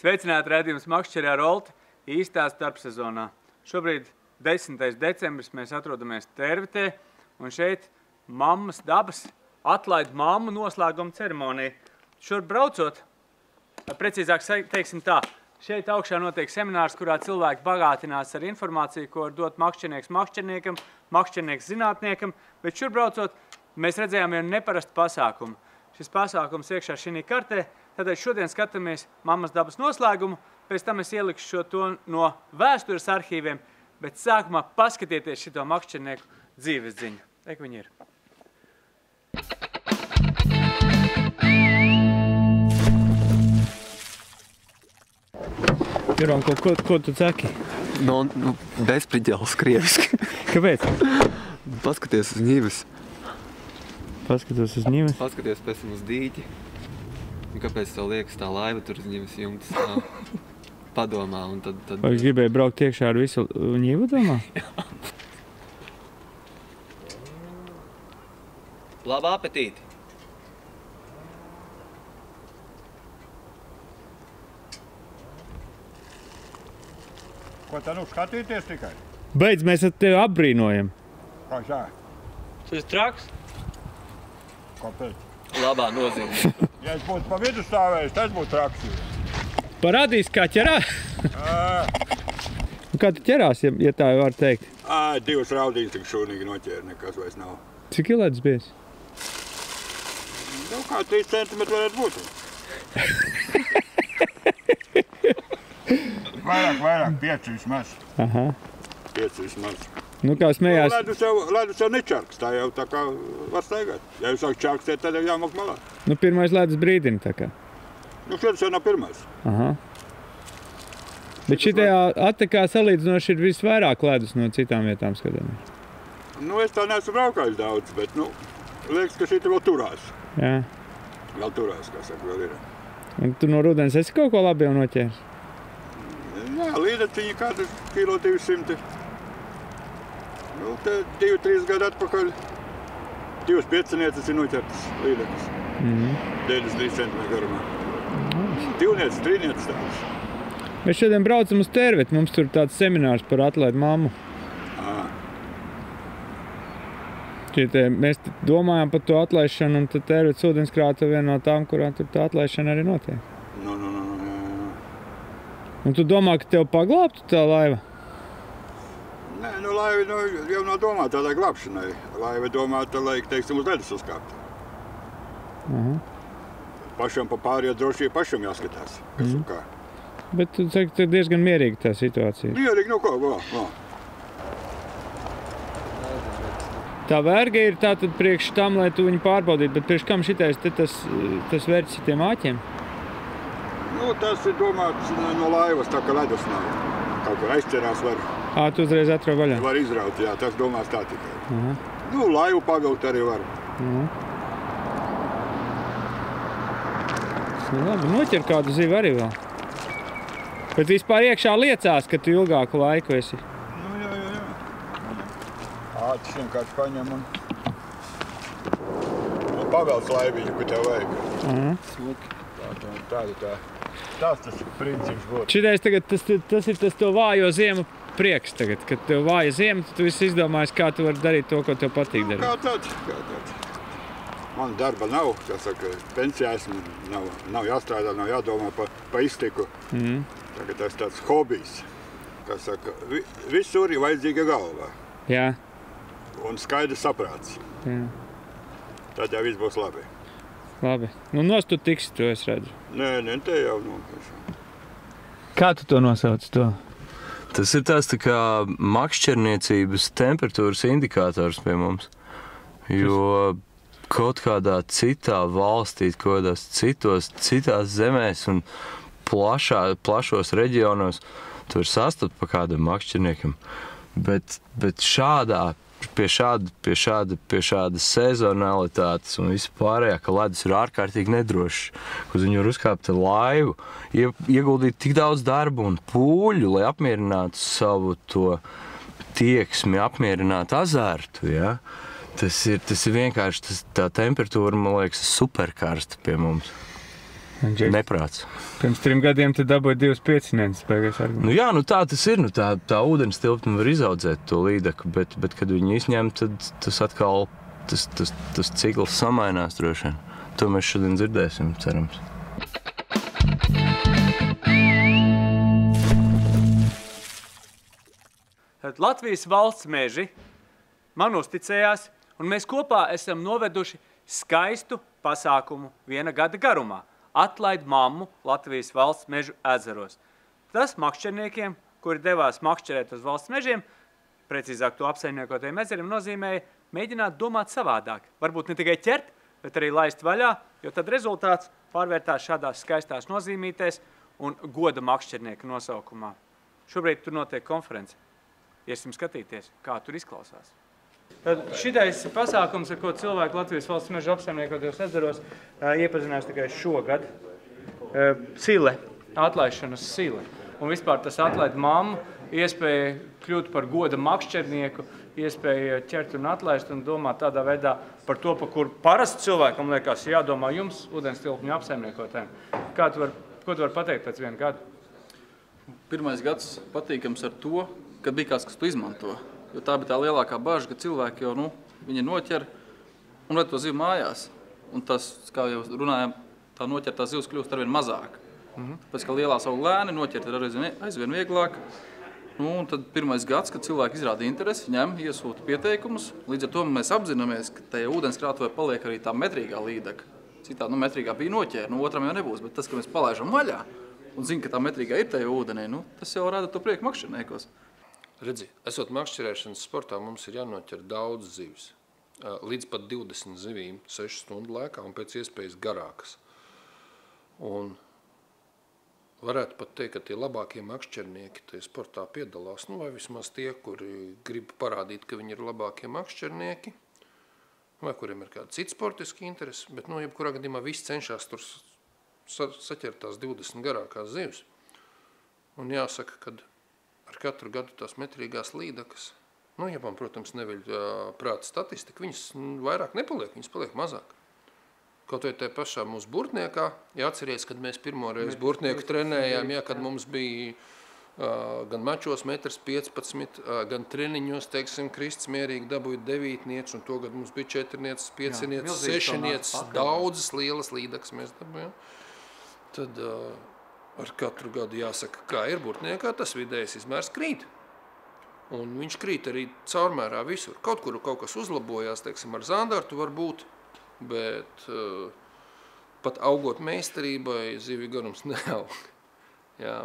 Sveicināti redzījums Makšķerē ar Olti īstā starpsezonā. Šobrīd 10. decembris mēs atrodamies Tērvetē, un šeit mammas dabas atlaid mammu noslēguma ceremonija. Šur braucot, precīzāk teiksim tā, šeit augšā notiek seminārs, kurā cilvēki bagātinās ar informāciju, ko var dot makšķernieks makšķerniekam, makšķernieks zinātniekam, bet šur braucot, mēs redzējām jau neparastu pasākumu. Šis pasākums iekšā šī kartē, tātad šodien skatāmies mammas dabas noslēgumu, pēc tam es ielikšu šo to no vēstures arhīviem, bet sākumā paskatieties šito makšķernieku dzīves ziņu. Ek viņi ir. Juron, ko tu saki? Nu, bezpriģēls krieviski. Kāpēc? Paskaties uz ņives. Paskatos uz ņives? Paskaties pēc tam uz dīķi. Un kāpēc tev liekas tā laiva tur uz ņives jumtas padomā un tad... Vai es gribēju braukt iekšā ar visu ņivu domā? Labu apetīti! Ko tā nu skatīties tikai? Beidz, mēs ar tevi apbrīnojam. Kā tā? Tu esi traks? Kāpēc? Labā nozīmē. Ja es būtu pa vidu stāvējis, tas būtu traks. Parādīs, kā ķerās? Kā tu ķerās, ja tā var teikt? Divas raudīņas tik šūnīgi noķēra, nekas vairs nav. Cik ilēdz bijis? Nu, kā 3 centimetri varētu būt. Vairāk, 5 vismaz. Aha. 5 vismaz. Nu, kā smējās... Ledus jau nečarks, tā jau tā kā var staigāt. Ja jūs sāk čarkstēt, tad jau jāmok malā. Nu, pirmais ledus brīdina tā kā. Nu, šodien jau nav pirmais. Aha. Bet šitajā attekā salīdzinoši ir visvairāk ledus no citām vietām skatāmies. Nu, es tā neesmu braukājis daudz, bet, nu, liekas, ka šī te vēl turās. Jā. Vēl turās, kā saka, vēl ir. Un tu no rudens esi kaut ko labi jau noķēris? Jā, līdeciņi kādu kilo 200. Nu, te 2-3 gadu atpakaļ 2 piecinieces ir noķertas līdekas. 93 centimetru garumā. 2, 3 tādas. Mēs šodien braucam uz Tērveti, mums tur tāds seminārs par atlaidu mammu. Mēs domājam par to atlaišanu, un tad Tērvetes ūdenskrāta ir viena no tām, kurā tur tā atlaišana arī notiek. Un tu domā, ka tev paglābtu tā laiva? Nē, nu laiva jau nav domāta tādai glābšanai. Laiva domāta, lai, teiksim, uz ledus uzkāpt. Pašam pa pārējā droši pašam jāskatās, kas un kā. Bet tu saki, ka diezgan mierīga tā situācija. Mierīgi, nu ko, Tā vērga ir tātad priekš tam, lai tu viņu pārbaudītu, bet priekš kam šitais te tas vērķis ar tiem āķiem? Nu, tas ir domāts no laivas, tā kā ledus nav. Kaut kur aizķerās var. Tu uzreiz atrauj vaļā? Var izraut, jā, tas domās tā tikai. Nu, laivu pagaut arī var. Labi, noķer kādu zivu arī vēl. Bet vispār iekšā liecās, ka tu ilgāku laiku esi. Nu, jā. Āķis vienkārši paņem un pavelc laiviņu, ko tev vajag. Smuki. Tā. Tas princips būtu. Šitais tagad, tas ir tas to vājo ziemu prieks tagad, kad tev vāja ziema, tad tu viss izdomājies, kā tu vari darīt to, ko tev patīk darīt. Kā tāds. Man darba nav, kā saka, pensijā esmu, nav jāstrādā, nav jādomā pa iztiku. Tagad tas tāds hobijs, kā saka, visur ir vajadzīga galvā. Jā. Un skaidrs saprāts. Jā. Tad jau viss būs labi. Labi. Nu, nost tu tiksi, to es redzu. Nē, te jau Kā tu to nosauc to? Tas ir tās tā kā makšķerniecības temperatūras indikators pie mums. Jo kaut kādā citā valstī, kaut kādās citās zemēs un plašos reģionos tu var sastapt pa kādam makšķerniekam. Bet pie šādas sezonalitātes un vispārējā, ka ledus ir ārkārtīgi nedrošs, uz viņu var uzkāpt ar laivu, ieguldīt tik daudz darba un pūļu, lai apmierinātu savu to tieksmi, apmierinātu azartu, ja? Tas ir vienkārši, tā temperatūra, man liekas, superkarsta pie mums. Neprāts. Pirms 3 gadiem te dabūja 2 piecinienus beigās argumentus. Nu jā, nu tā tas ir. Nu tā ūdens tilpne var izaudzēt to līdeku, bet kad viņi izņem, tad tas atkal, tas cikls samainās droši vien. To mēs šodien dzirdēsim, cerams. Latvijas valsts meži man uzticējās, un mēs kopā esam noveduši skaistu pasākumu 1 gada garumā. Atlaid mammu Latvijas valsts mežu ezeros. Tas makšķerniekiem, kuri devās makšķerēt uz valsts mežiem, precīzāk to apsaimniekotajiem ezeriem, nozīmēja mēģināt domāt savādāk. Varbūt ne tikai ķert, bet arī laist vaļā, jo tad rezultāts pārvērtās šādās skaistās nozīmītēs un goda makšķernieka nosaukumā. Šobrīd tur notiek konference. Iesim skatīties, kā tur izklausās. Šitais pasākums, ar ko cilvēki Latvijas valsts mežu apsaimniekotajos ezeros iepazinās tikai šogad. Sile, atlaišanas sile. Un vispār tas atlaid mammu, iespēja kļūt par goda makšķernieku, iespēja ķert un atlaist un domāt tādā veidā par to, par kur parasti cilvēkam liekas jādomā jums, ūdens tilpņu apsaimniekotājiem. Ko tu vari pateikt pēc 1 gada? Pirmais gads patīkams ar to, kad bija kāds, kas to izmanto. Jo tā bija tā lielākā baža, ka cilvēki jau, viņi noķer un ved to zivu mājās. Un tas, kā jau runājam, tā noķertā zivs kļūst arvien mazāk. Tāpēc, ka lielā savu lēni noķert ir aizvien vieglāk. Un tad pirmais gads, kad cilvēki izrāda interesi, ņem, iesūta pieteikumus. Līdz ar to mēs apzināmies, ka tajā ūdenskrātuvē paliek arī tā metrīgā līdeka. Citādi, metrīgā bija noķēra, otram jau nebūs, bet tas, ka mēs palaižam vaļā un zina, ka tā metrīgā ir tajā ūdenī, tas jau rada to prieku makšķerniekos. Redzi, esot makšķerēšanas sportā, mums ir jānoķer daudz zivis. Līdz pat 20 zivīm 6 stundu laikā un pēc iespējas garākas. Un varētu pat teikt, ka tie labākie makšķernieki tie sportā piedalās, vai vismaz tie, kuri grib parādīt, ka viņi ir labākie makšķernieki, vai kuriem ir kāda cita sportiska interese, bet, jebkurā gadījumā visi cenšas tur saķert tās 20 garākās zivis. Un jāsaka, kad ar katru gadu tās metrīgās līdekas, ja man, protams, neveļ prāta statistika, viņas vairāk nepaliek, viņas paliek mazāk. Kaut vai tajā pašā mūsu burtniekā, atceries, kad mēs pirmoreiz burtnieku trenējām, kad mums bija gan mačos 1,15 m, gan treniņos, teiksim, Krists mierīgi dabūja 9 un to gadu mums bija 4, 5, 6, daudzas lielas līdekas mēs dabūjām. Tad ar katru gadu jāsaka, kā ir burtniekā, tas vidējais izmērs krīt. Un viņš krīt arī caurmērā visur. Kaut kur kaut kas uzlabojās, teiksim, ar zandartu var būt, bet pat augot meistarībai zivju garums neaug.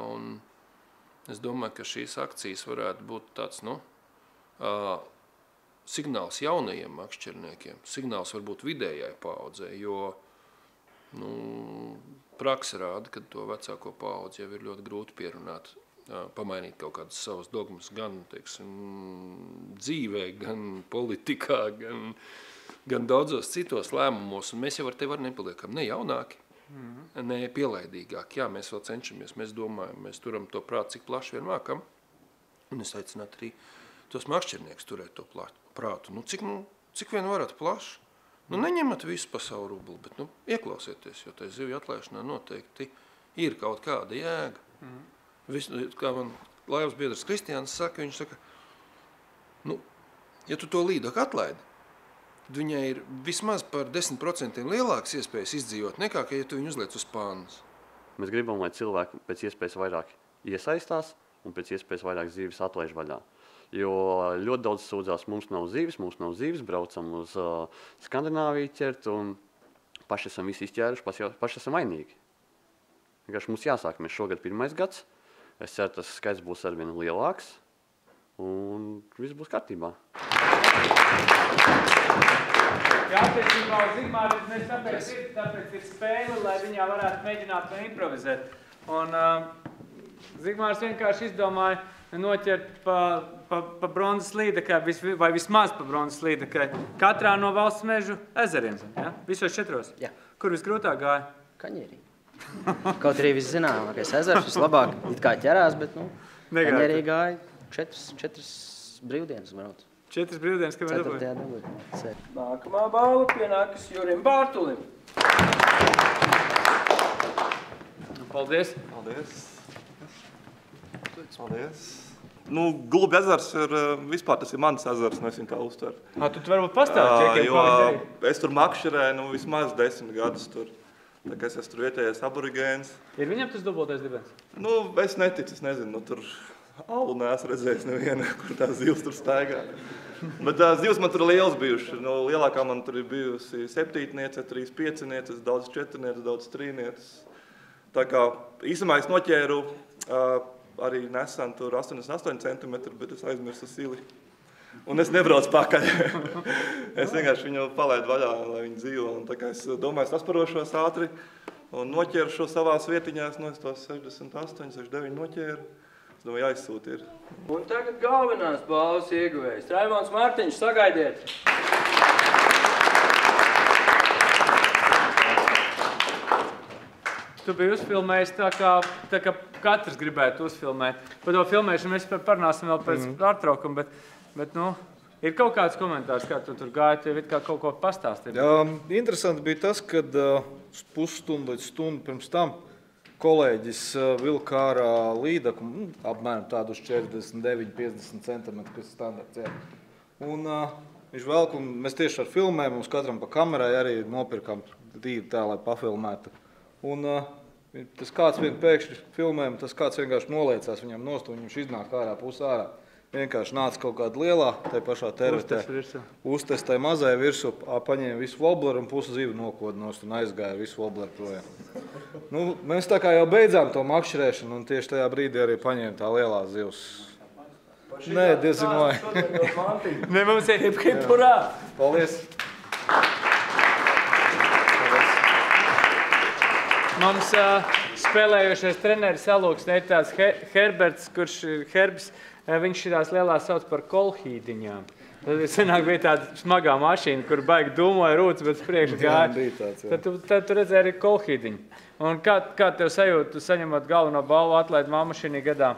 Un es domāju, ka šīs akcijas varētu būt tāds, signāls jaunajiem makšķerniekiem, signāls varbūt vidējai paaudzei, jo praksa rāda, ka to vecāko paudzi jau ir ļoti grūti pierunāt, pamainīt kaut kādas savas dogmas gan, teiksim, dzīvē, gan politikā, gan daudzos citos lēmumos. Un mēs jau ar tevi nepaliekam ne jaunāki, ne pielaidīgāki. Jā, mēs vēl cenšamies, mēs domājam, mēs turam to prātu, cik plaši vien mākam. Un es aicinātu arī tos makšķerniekus turēt to prātu. Cik vien varat plaši. Neņemat visu pa savu rubli, bet ieklausieties, jo tai zivju atlaišanā noteikti ir kaut kāda jēga. Kā man laivas biedrs Kristiāns saka, viņš saka, ja tu to līdaku atlaidi, tad viņai ir vismaz par 10% lielākas iespējas izdzīvot nekā, ja tu viņu uzliec uz pānas. Mēs gribam, lai cilvēki pēc iespējas vairāk iesaistās un pēc iespējas vairāk zivis atlaiž vaļā. Jo ļoti daudz sūdzās, mums nav zivis, braucam uz Skandināviju ķert un paši esam visi izķēruši, paši esam vainīgi. Vienkārši mums jāsāk, mēs šogad 1. gads, es ceru, tas skaits būs arvien lielāks un viss būs kārtībā. Jā, attiecībā uz Zigmāru, tāpēc ir spēle, lai viņā varētu mēģināt to improvizēt. Un Zigmārs vienkārši izdomāja noķert pa bronzas līdekai, vai vismaz pa bronzas līdekai, katrā no valsts mežu ezeriem, ja? Visos 4? Jā. Kur visgrūtāk gāja? Kaņierī. Kaut arī viszināmākais ezers, vislabāk it kā ķerās, bet, Kaņierī gāja 4 brīvdienas brauc. 4 brīvdienas, kamēr dabūja? 4. dabūja. Nākamā balva pienākas Jurim Bārtulim. Paldies! Paldies! Nu, Gulbi ezers ir, vispār tas ir mans ezers, nezinu, kā uztver. Tu varbūt pastāvi čekiem, kā viņi darīja? Es tur makšķerēju, vismaz 10 gadus tur. Tā kā es tur vietējais aborigēns. Ir viņam tas dubultais dibens? Es neticu, es nezinu, tur alu neesmu redzējis nevienu, kur tās zivs tur staigā. Bet tās zivs man tur liels bijuši. Lielākā man tur ir bijusi 7-niece, 3-5-nieces, daudz 4-nieces, daudz 3-nieces. Tā kā īsumā es noķēru arī nesen tur 88 centimetri, bet es aizmirsu sili. Un es nebraucu pakaļ. Es vienkārši viņu palaidu vaļā, lai viņi dzīvo. Un tā kā es domāju, es asparošos ātri un noķēru šo savās vietiņās. Es tos 68, 69 noķēru. Es domāju, jāizsūta ir. Un tagad galvenās balvas ieguvējs. Raimons Mārtiņš, sagaidiet! Tu biji uzfilmējis tā kā katrs gribētu uzfilmēt. Par to filmēšanu mēs parunāsim vēl pēc pārtraukuma, bet ir kaut kāds komentārs, kā tu tur gāji, tu it kā kaut ko pastāstīji. Jā, interesanti bija tas, kad pusstundu līdz stundu pirms tam kolēģis vilka ārā līdaku, apmēram tādu uz 49-50 centimetru, kas ir standarts. Jā. Un viņš velk, un mēs tieši ar filmēm, mums katram pa kamerai arī nopirkām divu tā, lai pafilmētu. Un tas kāds vien pēkšņi filmēm, tas kāds vienkārši noliecās viņam nost, un viņš iznāk ārā, pusārā. Vienkārši nāca kaut kāda lielā, tai pašā tervetē. Uztes tai mazai virsū, paņēma visu wobleru un pusi zivu nokoda nost un aizgāja visu wobleru projām. Mēs tā kā jau beidzām to makšķerēšanu, un tieši tajā brīdī arī paņēma tā lielā zivs. Nē, diezinoja. Ne, mums ir hip-hipurā. Paldies. Mums spēlējošais treneris Alūks ir tāds Herberts, kurš Herbs, viņš šitās lielās sauc par kolhīdiņām. Tad senāk bija tāda smagā mašīna, kur baigi dūmoja rūts, bet priekš gāja. Tad tu redzēji arī kolhīdiņu. Un kā tev sajūt, tu saņemot galveno balvu atlaid mammu šī gadā?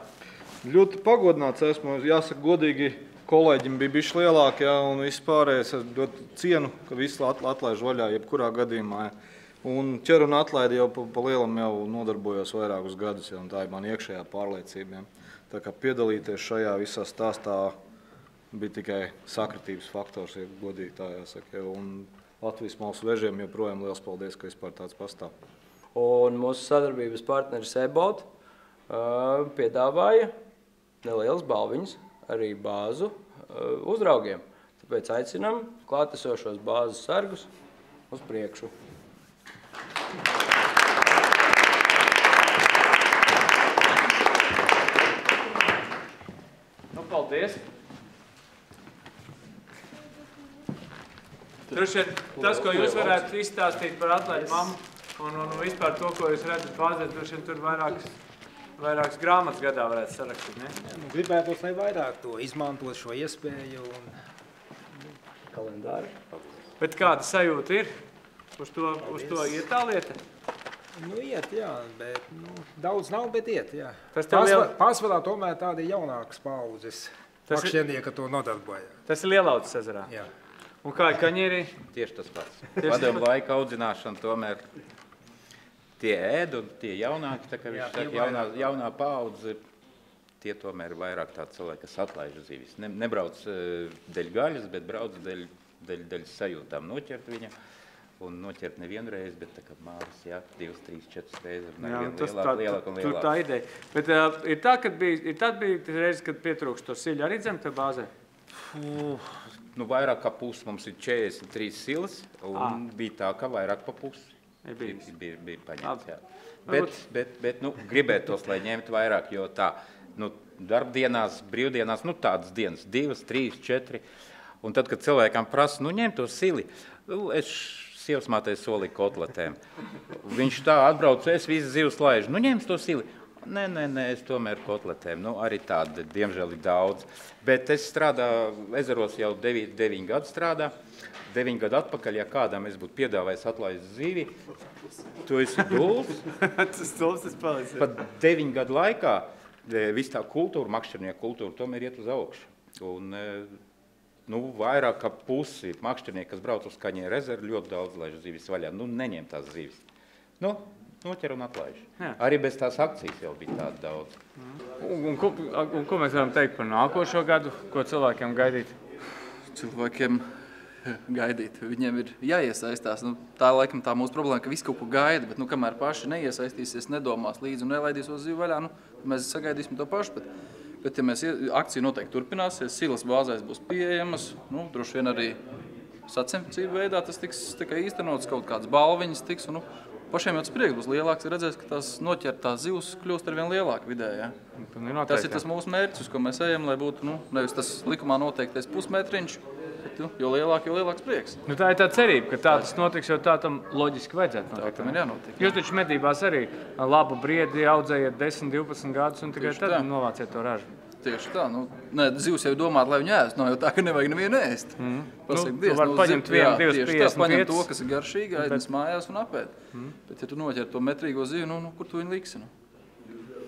Ļoti pagodināts esmu, jāsaka godīgi, kolēģim bija bišķi lielāk, jā, un viss pārējais es ļoti cienu, ka visu atlaiž vaļā, jebkurā gadījumā. Jā. Un ķer un atlaidi jau pa lielam jau nodarbojos vairākus gadus, ja, un tā ir man iekšējā pārliecība. Ja. Tā kā piedalīties šajā visā stāstā bija tikai sakritības faktors, ja godīgi tā jāsaka. Ja. Un Latvijas Malsu vežiem joprojām liels paldies, ka vispār tāds pastāv. Un mūsu sadarbības partneris Ebot piedāvāja nelielas balviņas, arī bāzu uzraugiem. Tāpēc aicinam klātesošos bāzes sargus uz priekšu. Paldies! Droši vien tas, ko jūs varētu izstāstīt par atlaidu mammu un vispār to, ko jūs redzat bāzē, droši vien tur vairākas grāmatas gadā varētu sarakstīt, ne? Gribētos, lai vairāk to izmantot šo iespēju un kalendāru. Bet kāda sajūta ir? Uz to iet tā lieta? Iet, jā, bet daudz nav, bet iet, jā. Pārsvarā tomēr tādi jaunākas paudzes makšķernieki to nodarboja. Tas ir Lielautas ezerā? Jā. Un kā ir kaņierī? Tieši tas pats. Padomu laika audzināšana tomēr tie ēd un tie jaunāki, tā kā viņš saka, jaunā paudze, tie tomēr vairāk tādi cilvēki, kas atlaiž zivis. Nebrauc dēļ gaļas, bet brauc dēļ sajūtām noķert viņu. Un noķert nevienu reizi, bet tā kā māris, jā, 2, 3, 4 reizes, lielāk un lielāk. Tur tā ideja. Bet ir tā, kad bija reizes, kad pietrūkst to siļu arī dzemta bāzē? Vairāk kā pusi, mums ir 43 silas, un bija tā, ka vairāk pa pusi. Bija paņemts, jā. Bet gribētos, lai ņemt vairāk, jo tā, darbdienās, brīvdienās, tādas dienas, 2, 3, 4, un tad, kad cilvēkam prasa, ņem to sili, es sievasmātei solīju kotletēm. Viņš tā atbrauc, es visu zivs laižu. Ņems to sili. Nē, es tomēr kotletēm. Arī tāda, diemžēl, ir daudz. Bet es strādāju, ezeros jau 9 gadu strādā. 9 gadu atpakaļ, ja kādam es būtu piedāvājis atlaist zivi, tu esi dūls. Tas dūls, tas palicis. Pat 9 gadu laikā viss tā kultūra, makšķernieku kultūra, tomēr iet uz augšu. Un vairāk kā pusi makšķernieki, kas brauc uz Kaņieru ezeru, ļoti daudz laiž zivis vaļā. Neņem tās zivis. noķer un atlaiž. Arī bez tās akcijas jau bija tāda daudz. Un ko mēs varam teikt par nākošo gadu? Ko cilvēkiem gaidīt? Cilvēkiem gaidīt. Viņiem ir jāiesaistās. Tā laikam tā mūsu problēma, ka viss kaut ko gaida, bet kamēr paši neiesaistīsies, nedomās līdzi un nelaidīs uz zivu vaļā, mēs sagaidīsim to pašu. Bet ja mēs akcija noteikti turpināsies, silas bāzēs būs pieejamas, droši vien arī sacensību veidā tas tiks tikai īstenots, kaut kādas balviņas tiks, un pašiem jau tas prieks būs lielāks, redzēs, ka tās noķertās zivs kļūst arvien lielāka vidē, jā. Tas ir tas mūsu mērķis, uz ko mēs ejam, lai būtu, nevis tas likumā noteiktais pusmetriņš, bet, jo lielāks prieks. Tā ir tā cerība, ka tā tas notiks, jo tā tam loģiski vajadzētu notikt. Tā tam ir jānotiek. Jūs taču medībās arī labu briedi audzējiet 10, 12 gadus un tikai tad novāciet to ražu. Tieši tā. Zivs jau domāt, lai viņu ēst. Nav jau tā, ka nevajag nevienu ēst. Tu vari paņemt 1, 2, 55. Paņem to, kas ir garšīgi, aiznes mājās un apēd. Bet ja tu noķer to metrīgo zivu, kur tu viņu liksi?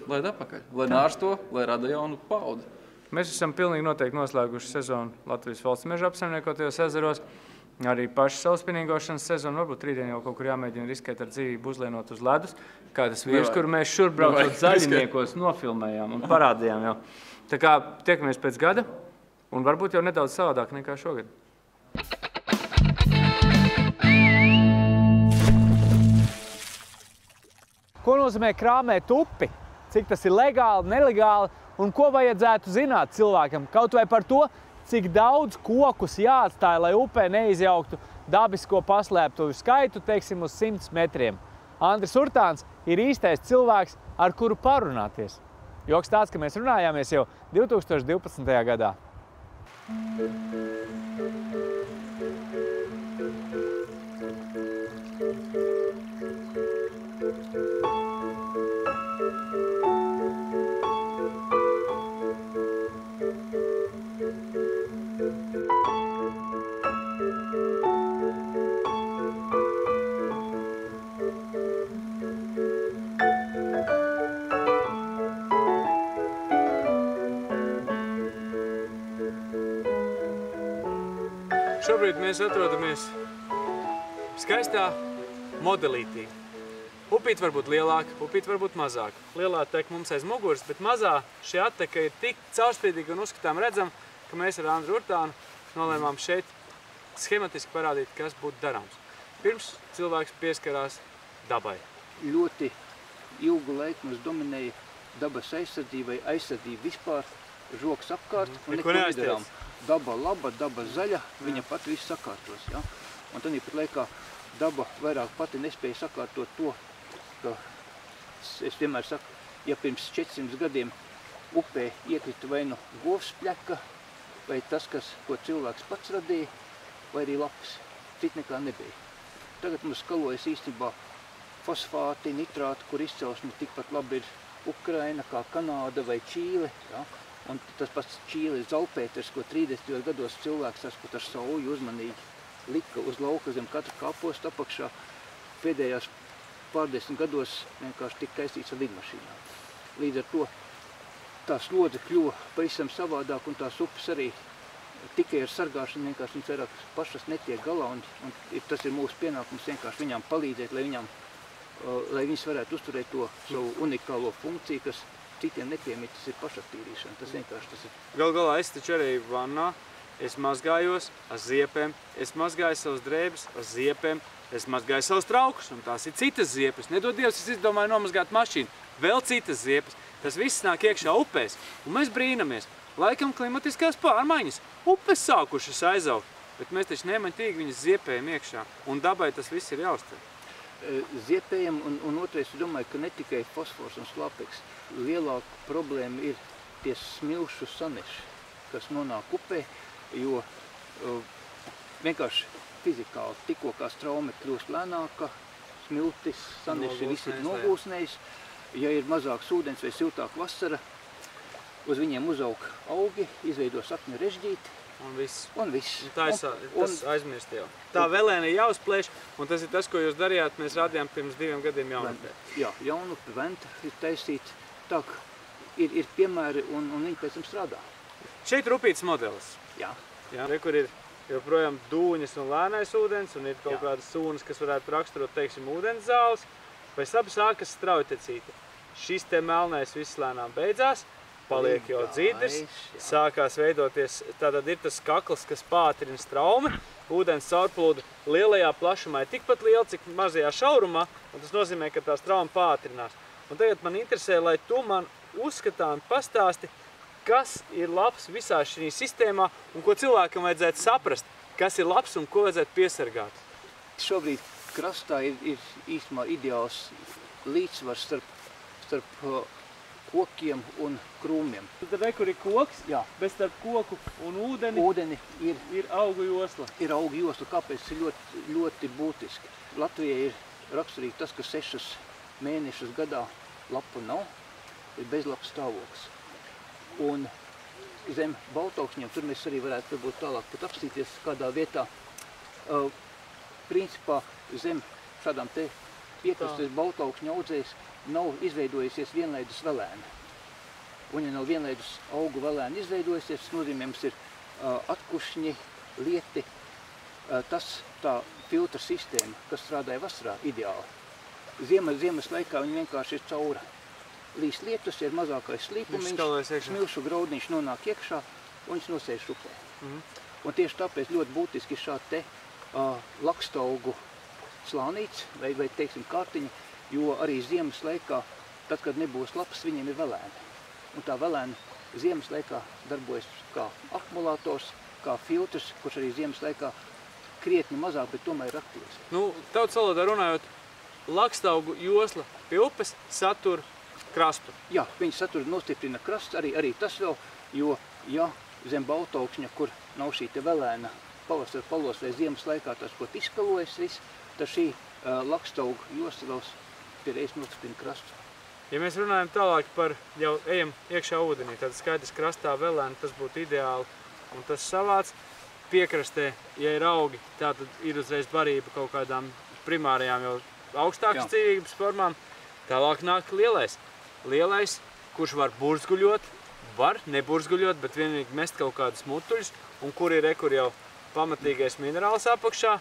Laid atpakaļ. Lai nārsto, lai rada jaunu paudi. Mēs esam pilnīgi noteikti noslēguši sezonu Latvijas valsts meža apsaimniekotajos ezeros. Arī paši savspinīgošanas sezonu. Varbūt rītdien jau kaut kur jāmēģina riskēt ar dzīvību uzlienot uz ledus. Kā tas vīrs, kur mēs šurbraucot zaļiniekos nofilmējām un parādījām jau. Tā kā tiekamies pēc gada un varbūt jau nedaudz savādāk nekā šogad. Ko nozīmē krāmēt upi? Cik tas ir legāli, nelegāli un ko vajadzētu zināt cilvēkam? Kaut vai par to, cik daudz kokus jāatstāja, lai upē neizjauktu dabisko paslēptuvi skaitu, teiksim, uz 100 metriem. Andris Urtāns ir īstais cilvēks, ar kuru parunāties. Joks tāds, ka mēs runājāmies jau 2012. gadā. Šobrīd mēs atrodamies skaistā modelītī. Upīte var būt lielāka, upīte var būt mazāka. Lielā tek mums aiz muguras, bet mazā šī atteka ir tik caurspīdīga un uzskatām redzam, ka mēs ar Andru Urtānu nolēmām šeit schematiski parādīt, kas būtu darāms. Pirms cilvēks pieskarās dabai. Ļoti ilgu laiku mums dominēja dabas aizsardzība vai aizsardzība vispār, žoks apkārt un neko nedarām. Daba laba, daba zaļa, viņa pat visu sakārtos. Ja? Un tad pat laikā daba vairāk pati nespēja sakārtot to, ka es vienmēr saku, ja pirms 400 gadiem upē iekrita vai govs pļaka, vai tas, ko cilvēks pats radīja, vai arī lapas. Cit nekā nebija. Tagad mums skalojas īstenībā fosfāti, nitrāti, kur izcelsme tikpat labi ir Ukraina, kā Kanāda vai Čīle. Ja? Un tas pats Čīles Zalpēters, ko 30. gados cilvēks ar sauju uzmanīgi lika uz lauka zem katra kāposta apakšā, pēdējās pārdesmit gados vienkārši tika taisīts ar lidmašīnām. Līdz ar to tā slodze kļuva pavisam savādāk, un tās upes arī tikai ar sargāšanu vienkārši viņas vairāk pašas netiek galā, un tas ir mūsu pienākums vienkārši viņām palīdzēt, lai viņas varētu uzturēt to savu unikālo funkciju, kas citiem nepiemīt, tas ir pašattīrīšana, tas vienkārši tas ir. Gal galā es taču arī vannā, es mazgājos ar ziepēm, es mazgāju savus drēbes ar ziepēm, es mazgāju savus traukus, un tās ir citas ziepes. Nedod Dievs, es izdomāju nomazgāt mašīnu, vēl citas ziepes. Tas viss nāk iekšā upēs, un mēs brīnamies. Laikam klimatiskās pārmaiņas, upes sākušas aizaugt, bet mēs taču nemaņtīgi viņas ziepējam iekšā, un dabai tas viss ir jāuztver. Ziepējam, un otrais, es domāju, ka ne tikai fosfors un slāpeks. Lielāka problēma ir tie smilšu saneši, kas nonāk upē, jo vienkārši fizikāli tikko kā straume kļūst lēnāka, smiltis, saneši visi ir nogūsnējis. Ja ir mazāks ūdens vai siltāka vasara, uz viņiem uzaug augi, izveido sakņu režģīti. Un viss. Tas aizmirst jau. Tā velēna jāuzplēš, un tas ir tas, ko jūs darījāt, mēs rādījām pirms 2 gadiem jaunupē. Jā, jaunupi, venta ir taisīta tā, ka ir piemēri, un viņi pēc tam strādā. Šeit ir upītes modelis. Jā. Re, kur ir joprojām dūņas un lēnais ūdens, un ir kaut kādas sūnas, kas varētu raksturot, teiksim, ūdens zāles. pēc tam sākas straujtecīte. Šis te melnais viss lēnām beidzās, paliek jau dzidrs, sākās veidoties, tātad ir tas kakls, kas pātrina straumi, ūdens caurplūde lielajā plašumā ir tikpat liela, cik mazajā šaurumā, un tas nozīmē, ka tā strauma pātrinās. Un tagad man interesē, lai tu man uzskatām pastāsti, kas ir labs visā šī sistēmā un ko cilvēkam vajadzētu saprast, kas ir labs un ko vajadzētu piesargāt. Šobrīd krastā ir īstenībā ideāls līdzsvars starp kokiem un krūmiem. Tad re, kur ir koks, jā, bet starp koku un ūdeni ir augu josla. Ir augu josla, kāpēc tas ir ļoti, ļoti būtiski. Latvijai ir raksturīgi tas, ka 6 mēnešus gadā lapu nav, ir bezlapas stāvoklis. Un zem baltaukšņiem, tur mēs arī varētu varbūt tālāk pat apstīties kādā vietā. Principā zem šādām te piekrastes baltaukšņa audzēs nav izveidojusies vienlaidus velēni. Un ja nav vienlaidus augu velēni izveidojusies, tas nozīmē, mums ir atkušņi, lieti, tā filtra sistēma, kas strādāja vasarā ideāli. Ziemas laikā viņi vienkārši ir caura. Līs lietus, ir mazākais slīpumiņš, smilšu graudniņš nonāk iekšā un viņš nosēž upē. Un tieši tāpēc ļoti būtiski ir šādi te lakstaugu slānīts vai teiksim kārtiņi, jo arī ziemas laikā, tad, kad nebūs lapas, viņiem ir velēni. Un tā velēna ziemas laikā darbojas kā akumulators, kā filtrs, kurš arī ziemas laikā krietni mazāk, bet tomēr ir aktīvs. Tautas valodā runājot, lakstaugu josla pie upes satur krastu. Jā, viņi satur nostiprina krasts, arī tas vēl, jo ja zem baltaukšņa, kur nav šī te velēna pavasara palos vai ziemas laikā tas, ko izkalojas viss, tad šī lakstaugu josla vēl pierreiz nostiprina krastu. Ja mēs runājam tālāk par jau ejam iekšā ūdenī, tad skaidrs krastā velēna, tas būtu ideāli un tas savāds. Piekrastē, ja ir augi, tātad ir uzreiz barība kaut kādām primārajām jau augstākas dzīvības formām. Tālāk nāk lielais. Lielais, kurš var burzguļot, var neburzguļot, bet vienīgi mest kaut kādus mutuļus, un kur ir jau pamatīgais minerāls apakšā,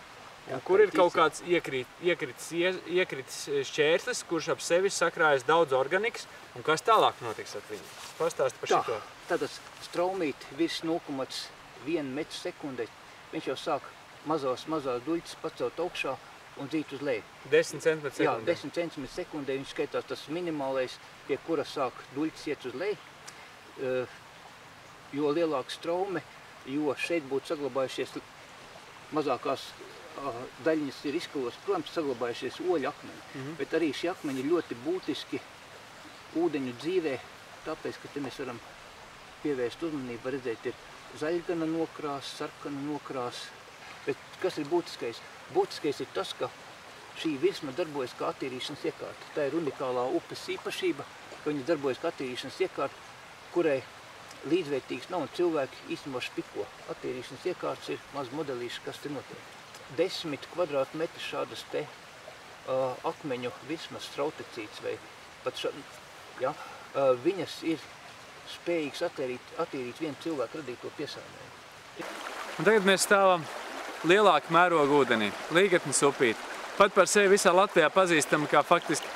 un kur ir kaut kāds iekritis šķērslis, kurš ap sevi sakrājas daudz organikas, un kas tālāk notiks ar viņu? Pastāsti par šito. Tātad straumīt virs 0,1 metru sekundē, viņš jau sāk mazās duļķis pacelt augšā un dzīt uz leju. 10 cm sekundē? Jā, 10 cm sekundē viņš skaitās tas minimālais, pie kura sāk duļķis iet uz leju. Jo lielāka straume, jo šeit būtu saglabājušies mazākās daļiņas ir izkalos, protams, saglabājušies oļu akmeņi. Bet arī šie akmeņi ir ļoti būtiski ūdeņu dzīvē, tāpēc, ka te mēs varam pievērst uzmanību, var redzēt, ir zaļgana nokrās, sarkana nokrās. Bet kas ir būtiskais? Būtiskais ir tas, ka šī virsma darbojas kā attīrīšanas iekārta. Tā ir unikālā upes īpašība, ka viņa darbojas kā attīrīšanas iekārta, kurai līdzvērtīgs nav un cilvēki īstenībā špiko. Attīrīšanas iekārtas ir maz modelīši, kas te notiek. 10 kvadrātmetri šādas te akmeņu virsmas strautecītes vai pat viņas ir spējīgas attīrīt vienu cilvēku radīto piesārņojumu. Un tagad mēs stāvam lielāku mērogu ūdenī, Līgatnes upīti. Pat par sevi visā Latvijā pazīstama kā faktiski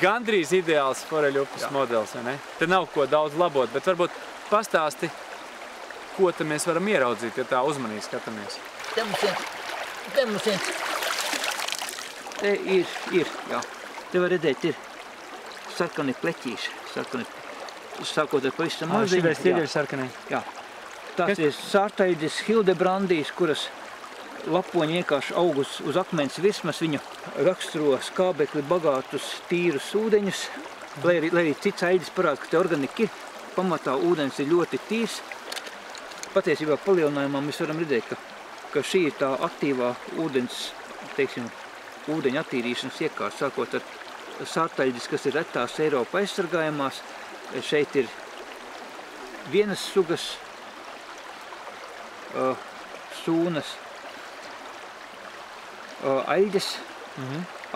gandrīz ideāls foreļu upes modelis, vai ne? Te nav ko daudz labot, bet varbūt pastāsti, ko te mēs varam ieraudzīt, ja tā uzmanīgi skatāmies. Te mums viens. Te ir, jā. Te var redzēt, ir sarkani pleķīši, sākot ar pavisam maziņu. Šitais ir sarkanai? Jā. Tās ir sārtaidis hildebrandijas, kuras lapoņi vienkārši augus uz akmens virsmas, viņu raksturo skābekli bagātus tīrus ūdeņus, lai arī cits aidis parāda, ka te organika ir, pamatā ūdens ir ļoti tīrs. Patiesībā palielinājumā mēs varam redzēt, ka šī ir tā aktīvā ūdens, teiksim, ūdeņa attīrīšanas iekārta, sākot ar sārtaļģis, kas ir retās Eiropā aizsargājumās. Šeit ir vienas sugas sūnas aļģes,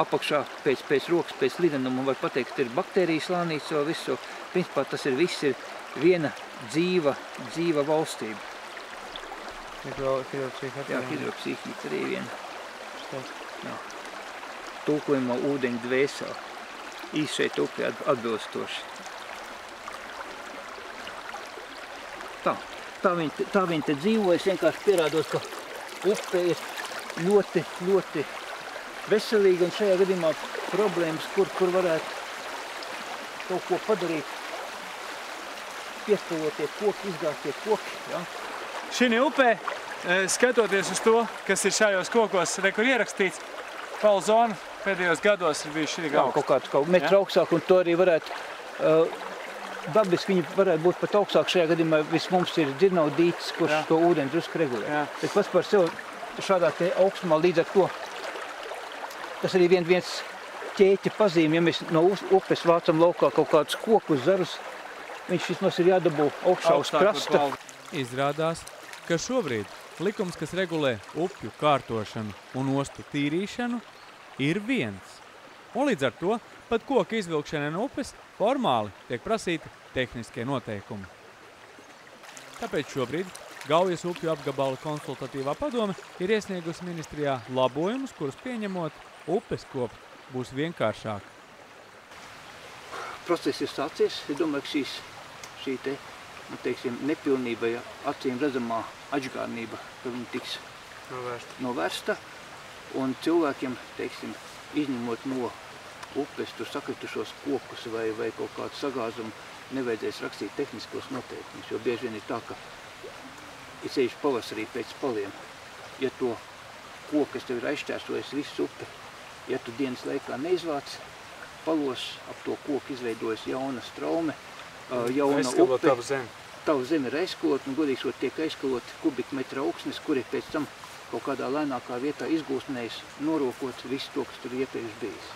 apakšā pēc rokas, pēc lidenuma var pateikt, ka ir baktērijas slānīts vēl visu. Principā tas viss ir viena dzīva valstība. Jā, hidropsīhīta arī viena. Tulkojumā ūdeņa dvēsā. īsēt upi atbilstoši. Tā viņi te dzīvo, es vienkārši pierādot, ka upe ir ļoti, ļoti veselīga un šajā gadījumā problēmas, kur varētu kaut ko padarīt, piespēlotie koki, izgāztie koki. Ja? Šī upē, skatoties uz to, kas ir šajos kokos, kur ierakstīts, Paula zona pēdējos gados ir bijuši šī augsts. Kaut metru augstāk, un to arī varētu, dabiski viņi varētu būt pat augstāk šajā gadījumā, mums ir dzirnaudītis, kurš to ūdeni drusku regulē. Bet pats par sevi šādā te augstumā līdz ar to, tas arī viens ķēķa pazīme, ja mēs no upes vācam laukā kaut kādus kokus, zarus, viņš vismaz ir jādabū augšā uz krasta. Izrādās, ka šobrīd likums, kas regulē upju kārtošanu un ostu tīrīšanu, ir viens. Un līdz ar to pat koku izvilkšanai no upes formāli tiek prasīti tehniskie noteikumi. Tāpēc šobrīd Gaujas upju apgabala konsultatīvā padome ir iesniegusi ministrijā labojumus, kurus pieņemot, upes kopt būs vienkāršāk. Process ir sācies. Es domāju, ka šī te, teiksim, nepilnība, acīm redzamā atžgārnība, ka viņa tiks novērsta. Un cilvēkiem, teiksim, izņemot no upes tur sakritušos kokus vai kaut kādu sagāzumu, nevajadzēs rakstīt tehniskos noteikumus, jo bieži vien ir tā, ka ir sevišķi pavasarī pēc paliem. Ja to koku, kas tev ir aizšķērsojis visu upi, ja tu dienas laikā neizvāc palos, ap to koku izveidojas jauna straume, jauna upe. Tavu zemi ir aizskolot, un godīgi tiek aizskolot kubikmetra augsnes, kuri pēc tam kaut kādā lēnākā vietā izgūstnējas, norokot visu to, kas tur iepriekš bijis.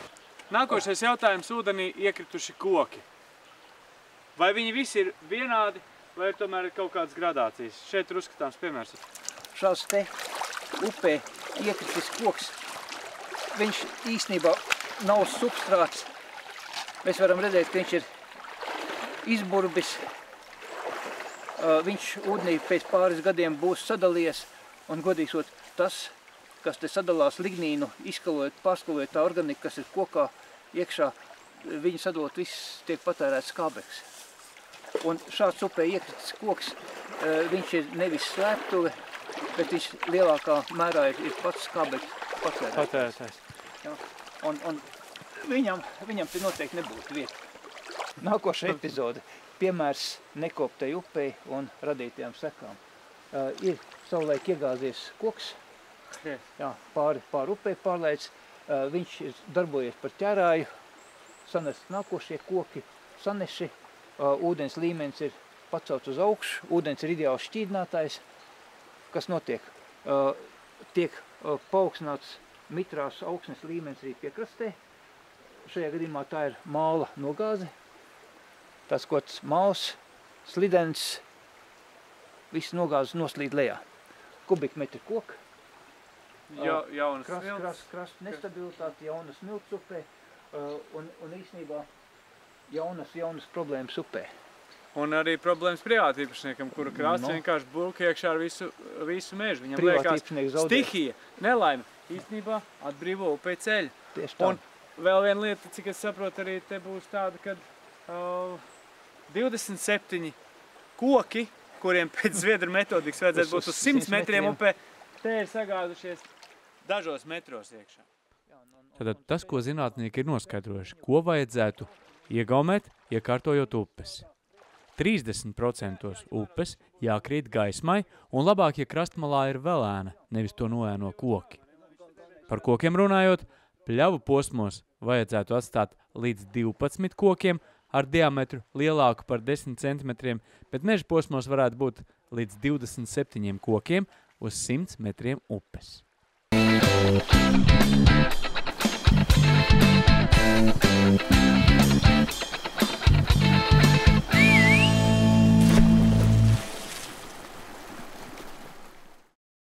Nākošais jautājums: ūdenī iekrituši koki. Vai viņi visi ir vienādi, vai tomēr ir kaut kādas gradācijas? Šeit ir uzskatāms piemērs. Šāds te upē iekritis koks, viņš īstenībā nav substrāts. Mēs varam redzēt, ka viņš ir izburbis. Viņš ūdenī pēc pāris gadiem būs sadalījies, un godīgsot tas, kas te sadalās lignīnu, izskalojot, pārskalojot tā organika, kas ir kokā iekšā, viņi sadalot, viss tiek patērēts skābeks. Un šāds upē iekritis koks, viņš ir nevis slēptuve, bet viņš lielākā mērā ir pats skābeks patērētājs. Ja? Un viņam te noteikti nebūtu vieta. Nākošā epizode. Piemērs nekoptai upei un radītajām sekām. Ir savulaik iegāzies koks, pāri upei pārlaids. Viņš ir darbojies par ķērāju, sanest nākošie koki, saneši. Ūdens līmenis ir pacauts uz augšu, ūdens ir ideāls šķīdinātājs. Kas notiek? Tiek paaugstināts mitrās augsnes līmenis arī piekrastē. Šajā gadījumā tā ir māla nogāze. Tas kods māls, slidens, viss nogāzes noslīd lejā. Kubikmetri koka. Krasta nestabilitāte, jaunas smilts upē un īstenībā jaunas problēmas upē. Un arī problēmas privātīpašniekam, kura krasts vienkārši bulka iekšā ar visu mežu. Viņam liekas stihija, nelaime. Īstenībā atbrīvo upē ceļu. Un vēl viena lieta, cik es saprotu, arī te būs tāda, kad 27 koki, kuriem pēc zviedru metodikas vajadzētu būt uz 100 metriem upē, te ir sagādušies dažos metros iekšā. Tātad tas, ko zinātnieki ir noskaidrojuši, ko vajadzētu iegaumēt, iekārtojot upes. 30% upes jākrīt gaismai, un labāk, ja krastmalā ir vēl ēna, nevis to noēno koki. Par kokiem runājot, pļavu posmos vajadzētu atstāt līdz 12 kokiem ar diametru lielāku par 10 cm, bet meža posmos varētu būt līdz 27 kokiem uz 100 metriem upes.